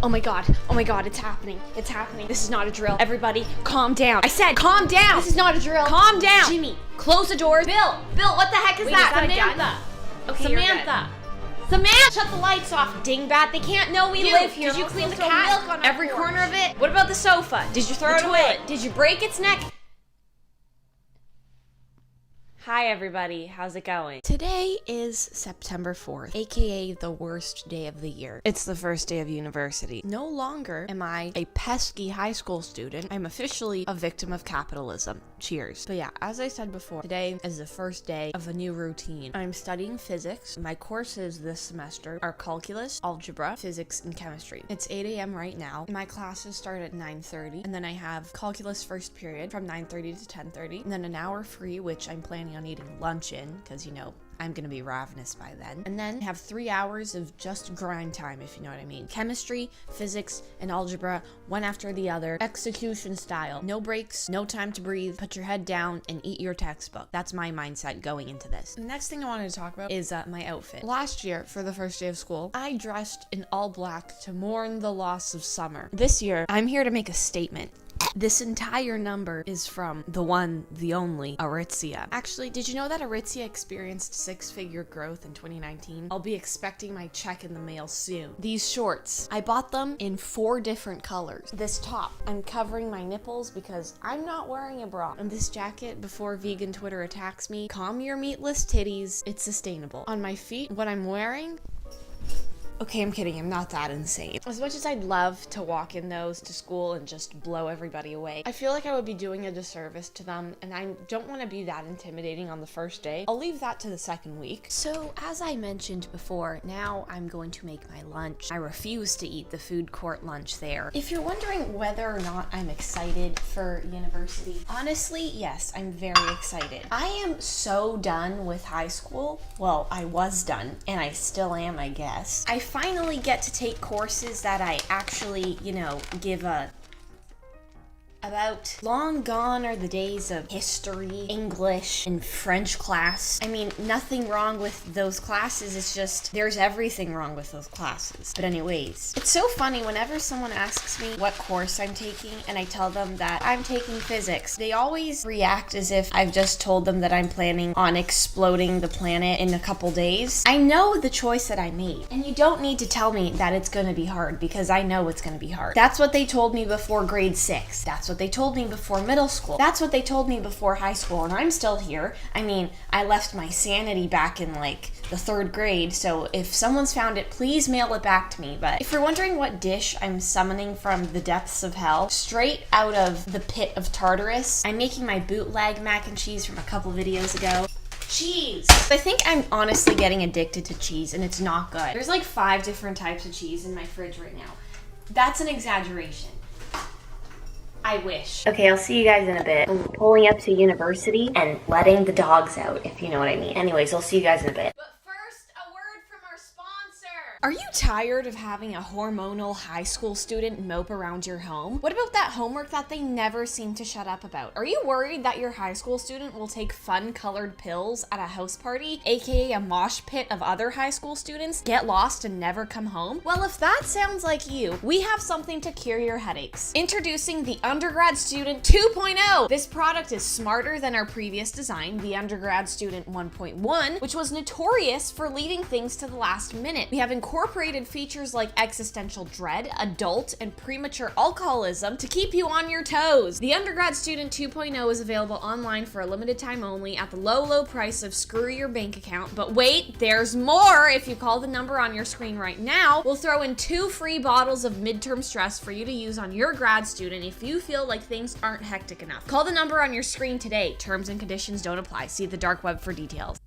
Oh my god, it's happening. It's happening. This is not a drill. Everybody, calm down. I said, calm down. This is not a drill. Calm down. Jimmy, close the door. Bill, what the heck is that? Samantha. Okay, Samantha. Samantha, shut the lights off, dingbat. They can't know we live here. Did you clean the cat? Milk on every corner of it? What about the sofa? Did you throw it away? Did you break its neck? Hi everybody, how's it going? Today is September 4th, aka the worst day of the year. It's the first day of university. No longer am I a pesky high school student. I'm officially a victim of capitalism. Cheers. But yeah, as I said before, today is the first day of a new routine. I'm studying physics. My courses this semester are calculus, algebra, physics, and chemistry. It's 8 a.m. right now. My classes start at 9:30, and then I have calculus first period from 9:30 to 10:30, and then an hour free, which I'm planning on eating lunch in, because, you know, I'm gonna be ravenous by then. And then have 3 hours of just grind time, if you know what I mean. Chemistry, physics, and algebra, one after the other, execution style. No breaks, no time to breathe, put your head down, and eat your textbook. That's my mindset going into this. The next thing I wanted to talk about is my outfit. Last year, for the first day of school, I dressed in all black to mourn the loss of summer. This year, I'm here to make a statement. This entire number is from the one, the only, Aritzia. Actually, did you know that Aritzia experienced 6-figure growth in 2019? I'll be expecting my check in the mail soon. These shorts, I bought them in 4 different colors. This top, I'm covering my nipples because I'm not wearing a bra. And this jacket, before vegan Twitter attacks me, calm your meatless titties, it's sustainable. On my feet, what I'm wearing, okay, I'm kidding. I'm not that insane. As much as I'd love to walk in those to school and just blow everybody away, I feel like I would be doing a disservice to them, and I don't want to be that intimidating on the first day. I'll leave that to the second week. So, as I mentioned before, now I'm going to make my lunch. I refuse to eat the food court lunch there. If you're wondering whether or not I'm excited for university, honestly, yes, I'm very excited. I am so done with high school. Well, I was done, and I still am, I guess. I finally get to take courses that I actually, give a about. Long gone are the days of history, English, and French class. I mean, nothing wrong with those classes, it's just there's everything wrong with those classes. But anyways, it's so funny whenever someone asks me what course I'm taking and I tell them that I'm taking physics, they always react as if I've just told them that I'm planning on exploding the planet in a couple days. I know the choice that I made, and you don't need to tell me that it's gonna be hard, because I know it's gonna be hard. That's what they told me before grade 6. That's what they told me before middle school. That's what they told me before high school, and I'm still here. I mean, I left my sanity back in like the 3rd grade, so if someone's found it, please mail it back to me. But if you're wondering what dish I'm summoning from the depths of hell, straight out of the pit of Tartarus, I'm making my bootleg mac and cheese from a couple videos ago. Cheese! I think I'm honestly getting addicted to cheese, and it's not good. There's like 5 different types of cheese in my fridge right now. That's an exaggeration. I wish. Okay, I'll see you guys in a bit. I'm pulling up to university and letting the dogs out, if you know what I mean. Anyways, I'll see you guys in a bit. But first, a word from our sponsor. Are you tired of having a hormonal high school student mope around your home? What about that homework that they never seem to shut up about? Are you worried that your high school student will take fun-colored pills at a house party, aka a mosh pit of other high school students, get lost and never come home? Well, if that sounds like you, we have something to cure your headaches. Introducing the Undergrad Student 2.0. This product is smarter than our previous design, the Undergrad Student 1.1, which was notorious for leaving things to the last minute. We have incorporated features like existential dread, adult, and premature alcoholism to keep you on your toes. The Undergrad Student 2.0 is available online for a limited time only at the low price of screw your bank account. But wait, there's more! If you call the number on your screen right now, we'll throw in 2 free bottles of midterm stress for you to use on your grad student if you feel like things aren't hectic enough. Call the number on your screen today. Terms and conditions don't apply. See the dark web for details.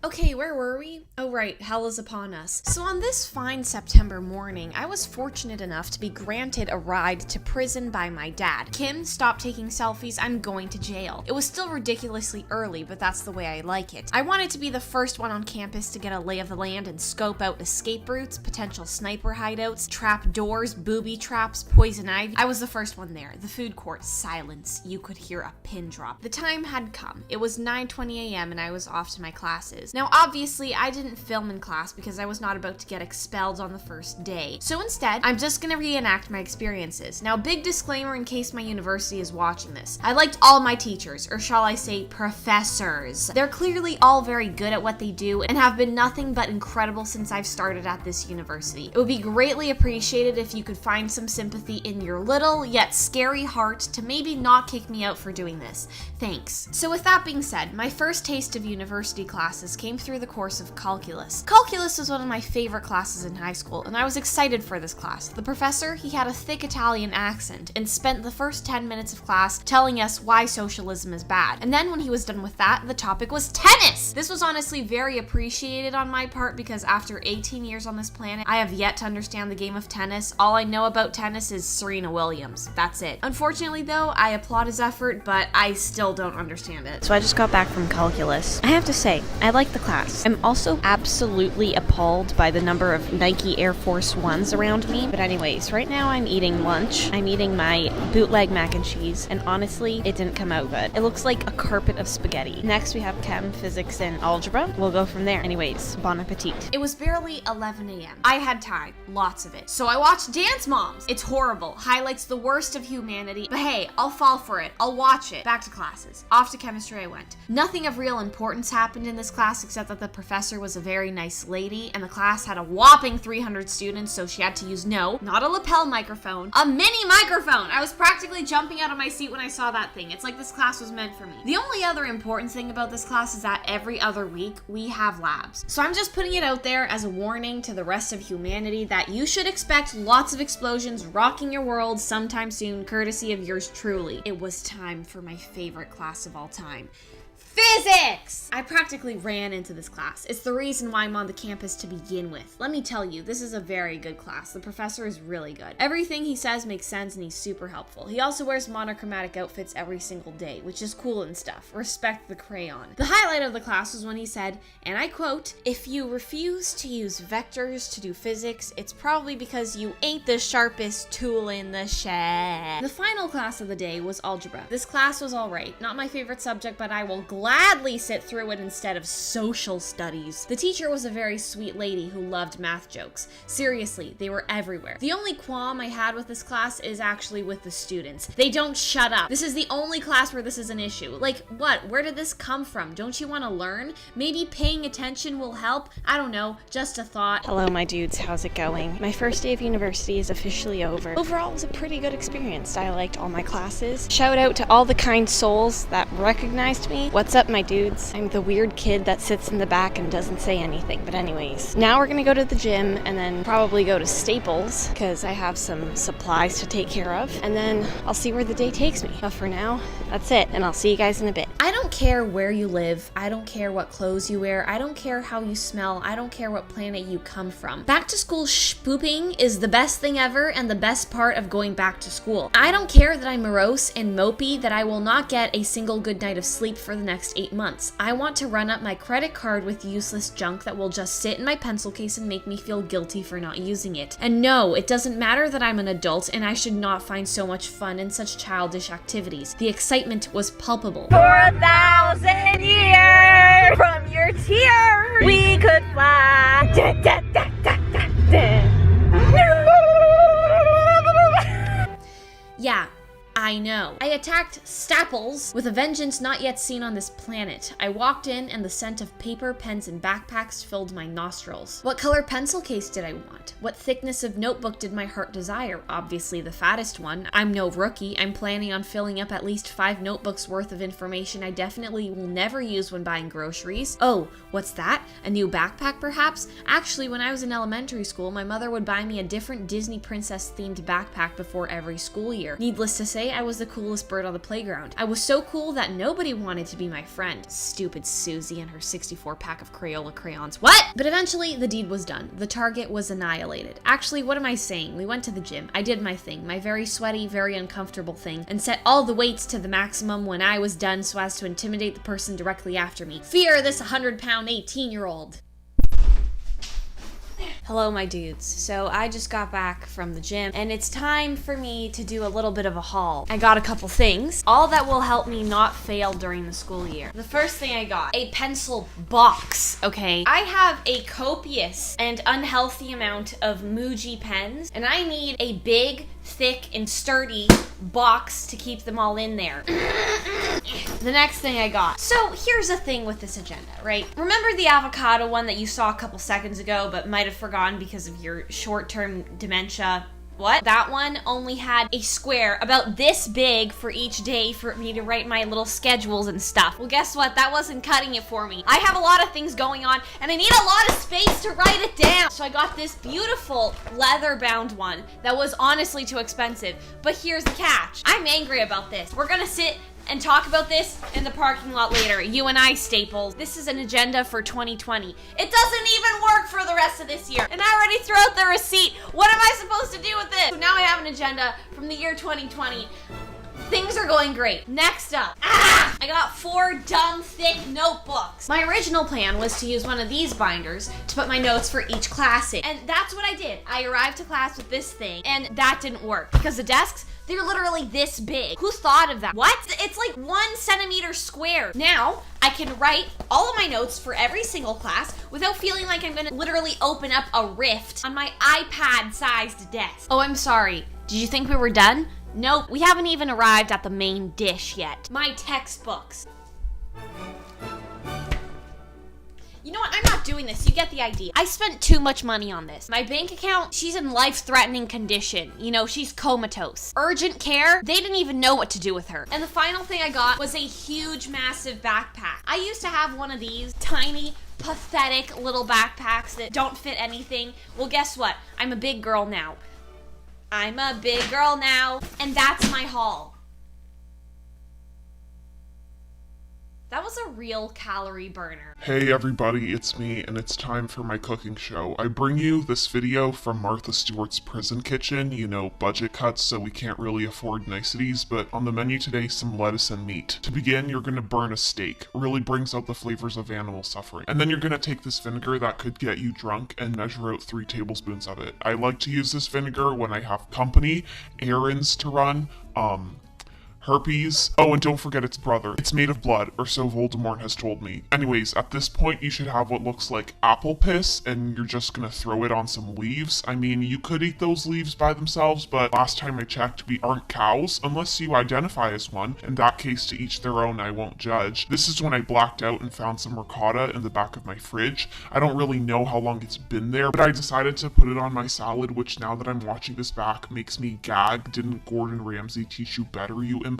Okay, where were we? Oh right, hell is upon us. So on this fine September morning, I was fortunate enough to be granted a ride to prison by my dad. Kim, stop taking selfies, I'm going to jail. It was still ridiculously early, but that's the way I like it. I wanted to be the first one on campus to get a lay of the land and scope out escape routes, potential sniper hideouts, trap doors, booby traps, poison ivy. I was the first one there. The food court, silence. You could hear a pin drop. The time had come. It was 9:20 a.m. and I was off to my classes. classes. Now, obviously, I didn't film in class because I was not about to get expelled on the first day. So instead, I'm just gonna reenact my experiences. Now, big disclaimer in case my university is watching this. I liked all my teachers, or shall I say professors. They're clearly all very good at what they do and have been nothing but incredible since I've started at this university. It would be greatly appreciated if you could find some sympathy in your little yet scary heart to maybe not kick me out for doing this. Thanks. So with that being said, my first taste of university classes came through the course of calculus. Calculus was one of my favorite classes in high school, and I was excited for this class. The professor, he had a thick Italian accent and spent the first 10 minutes of class telling us why socialism is bad. And then when he was done with that, the topic was tennis! This was honestly very appreciated on my part because after 18 years on this planet, I have yet to understand the game of tennis. All I know about tennis is Serena Williams. That's it. Unfortunately though, I applaud his effort, but I still don't understand it. So I just got back from calculus. I have to say, I like the class. I'm also absolutely appalled by the number of Nike Air Force Ones around me. But anyways, right now I'm eating lunch. I'm eating my bootleg mac and cheese, and honestly, it didn't come out good. It looks like a carpet of spaghetti. Next we have chem, physics, and algebra. We'll go from there. Anyways, bon appetit. It was barely 11 a.m. I had time, lots of it. So I watched Dance Moms. It's horrible, highlights the worst of humanity, but hey, I'll fall for it. I'll watch it. Back to classes. Off to chemistry I went. Nothing of real importance happened in this class except that the professor was a very nice lady and the class had a whopping 300 students, so she had to use not a lapel microphone, a mini microphone. I was practically jumping out of my seat when I saw that thing. It's like this class was meant for me. The only other important thing about this class is that every other week we have labs. So I'm just putting it out there as a warning to the rest of humanity that you should expect lots of explosions rocking your world sometime soon, courtesy of yours truly. It was time for my favorite class of all time. Physics! I practically ran into this class. It's the reason why I'm on the campus to begin with. Let me tell you, this is a very good class. The professor is really good. Everything he says makes sense and he's super helpful. He also wears monochromatic outfits every single day, which is cool and stuff. Respect the crayon. The highlight of the class was when he said, and I quote, "If you refuse to use vectors to do physics, it's probably because you ain't the sharpest tool in the shed." The final class of the day was algebra. This class was alright. Not my favorite subject, but I will gladly sit through it instead of social studies. The teacher was a very sweet lady who loved math jokes. Seriously, they were everywhere. The only qualm I had with this class is actually with the students. They don't shut up. This is the only class where this is an issue. Like, what? Where did this come from? Don't you want to learn? Maybe paying attention will help? I don't know, just a thought. Hello, my dudes. How's it going? My first day of university is officially over. Overall, it was a pretty good experience. I liked all my classes. Shout out to all the kind souls that recognized me. What's up, my dudes? I'm the weird kid that sits in the back and doesn't say anything. But anyways, now we're gonna go to the gym and then probably go to Staples because I have some supplies to take care of. And then I'll see where the day takes me. But for now, that's it. And I'll see you guys in a bit. I don't care where you live. I don't care what clothes you wear. I don't care how you smell. I don't care what planet you come from. Back to school pooping is the best thing ever and the best part of going back to school. I don't care that I'm morose and mopey that I will not get a single good night of sleep for the next 8 months. I want to run up my credit card with useless junk that will just sit in my pencil case and make me feel guilty for not using it. And no, it doesn't matter that I'm an adult and I should not find so much fun in such childish activities. The excitement was palpable. For 1,000 years from your tears, we could fly. Da, da, da, da, da, da. Yeah, I know. I attacked Staples with a vengeance not yet seen on this planet. I walked in and the scent of paper, pens, and backpacks filled my nostrils. What color pencil case did I want? What thickness of notebook did my heart desire? Obviously the fattest one. I'm no rookie. I'm planning on filling up at least 5 notebooks worth of information I definitely will never use when buying groceries. Oh, what's that? A new backpack perhaps? Actually, when I was in elementary school, my mother would buy me a different Disney princess themed backpack before every school year. Needless to say, I was the coolest bird on the playground. I was so cool that nobody wanted to be my friend. Stupid Susie and her 64 pack of Crayola crayons. What? But eventually, the deed was done. The target was annihilated. Actually, what am I saying? We went to the gym. I did my thing, my very sweaty, very uncomfortable thing, and set all the weights to the maximum when I was done so as to intimidate the person directly after me. Fear this 100-pound 18-year-old. Hello, my dudes. So I just got back from the gym and it's time for me to do a little bit of a haul. I got a couple things, all that will help me not fail during the school year. The first thing I got, a pencil box, okay? I have a copious and unhealthy amount of Muji pens and I need a big, thick, and sturdy box to keep them all in there. The next thing I got. So here's the thing with this agenda, right? Remember the avocado one that you saw a couple seconds ago but might have forgotten because of your short-term dementia? What? That one only had a square about this big for each day for me to write my little schedules and stuff. Well, guess what? That wasn't cutting it for me. I have a lot of things going on and I need a lot of space to write it down. So I got this beautiful leather-bound one that was honestly too expensive. But here's the catch. I'm angry about this. We're gonna sit and talk about this in the parking lot later. You and I, Staples. This is an agenda for 2020. It doesn't even work for the rest of this year. And I already threw out the receipt. What am I supposed to do with this? So now I have an agenda from the year 2020. Things are going great. Next up, I got 4 dumb thick notebooks. My original plan was to use one of these binders to put my notes for each class in. And that's what I did. I arrived to class with this thing and that didn't work because the desks, they're literally this big. Who thought of that? What? It's like 1 centimeter square. Now, I can write all of my notes for every single class without feeling like I'm gonna literally open up a rift on my iPad-sized desk. Oh, I'm sorry. Did you think we were done? Nope, we haven't even arrived at the main dish yet. My textbooks. You know what? I'm not doing this. You get the idea. I spent too much money on this. My bank account, she's in life-threatening condition. You know, she's comatose. Urgent care, they didn't even know what to do with her. And the final thing I got was a huge, massive backpack. I used to have one of these tiny, pathetic little backpacks that don't fit anything. Well, guess what? I'm a big girl now. I'm a big girl now. And that's my haul. That was a real calorie burner. Hey everybody, it's me, and it's time for my cooking show. I bring you this video from Martha Stewart's prison kitchen. You know, budget cuts, so we can't really afford niceties, but on the menu today, some lettuce and meat. To begin, you're gonna burn a steak. Really brings out the flavors of animal suffering. And then you're gonna take this vinegar that could get you drunk and measure out 3 tablespoons of it. I like to use this vinegar when I have company, errands to run, herpes. Oh, and don't forget its brother. It's made of blood, or so Voldemort has told me. Anyways, at this point, you should have what looks like apple piss, and you're just gonna throw it on some leaves. I mean, you could eat those leaves by themselves, but last time I checked, we aren't cows, unless you identify as one. In that case, to each their own, I won't judge. This is when I blacked out and found some ricotta in the back of my fridge. I don't really know how long it's been there, but I decided to put it on my salad, which now that I'm watching this back makes me gag. Didn't Gordon Ramsay teach you better, you imbecile?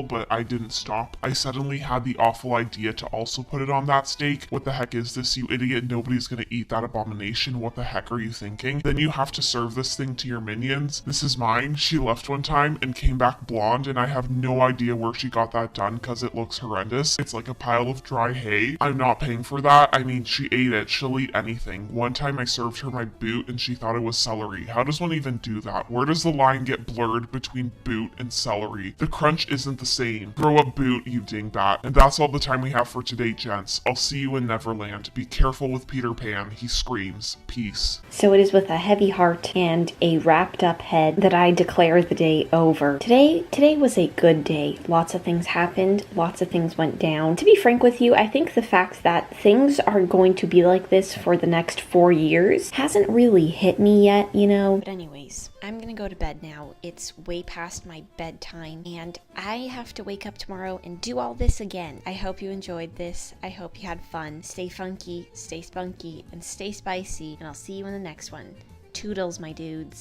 But I didn't stop. I suddenly had the awful idea to also put it on that steak. What the heck is this, you idiot? Nobody's gonna eat that abomination. What the heck are you thinking? Then you have to serve this thing to your minions. This is mine. She left one time and came back blonde, and I have no idea where she got that done because it looks horrendous. It's like a pile of dry hay. I'm not paying for that. I mean, she ate it. She'll eat anything. One time I served her my boot and she thought it was celery. How does one even do that? Where does the line get blurred between boot and celery? The crunch isn't the same. Grow up, boot, you dingbat. And that's all the time we have for today, gents. I'll see you in Neverland. Be careful with Peter Pan. He screams. Peace. So it is with a heavy heart and a wrapped up head that I declare the day over. Today was a good day. Lots of things happened. Lots of things went down. To be frank with you, I think the fact that things are going to be like this for the next 4 years hasn't really hit me yet, you know? But anyways, I'm gonna go to bed now. It's way past my bedtime and I have to wake up tomorrow and do all this again. I hope you enjoyed this. I hope you had fun. Stay funky, stay spunky, and stay spicy, and I'll see you in the next one. Toodles, my dudes.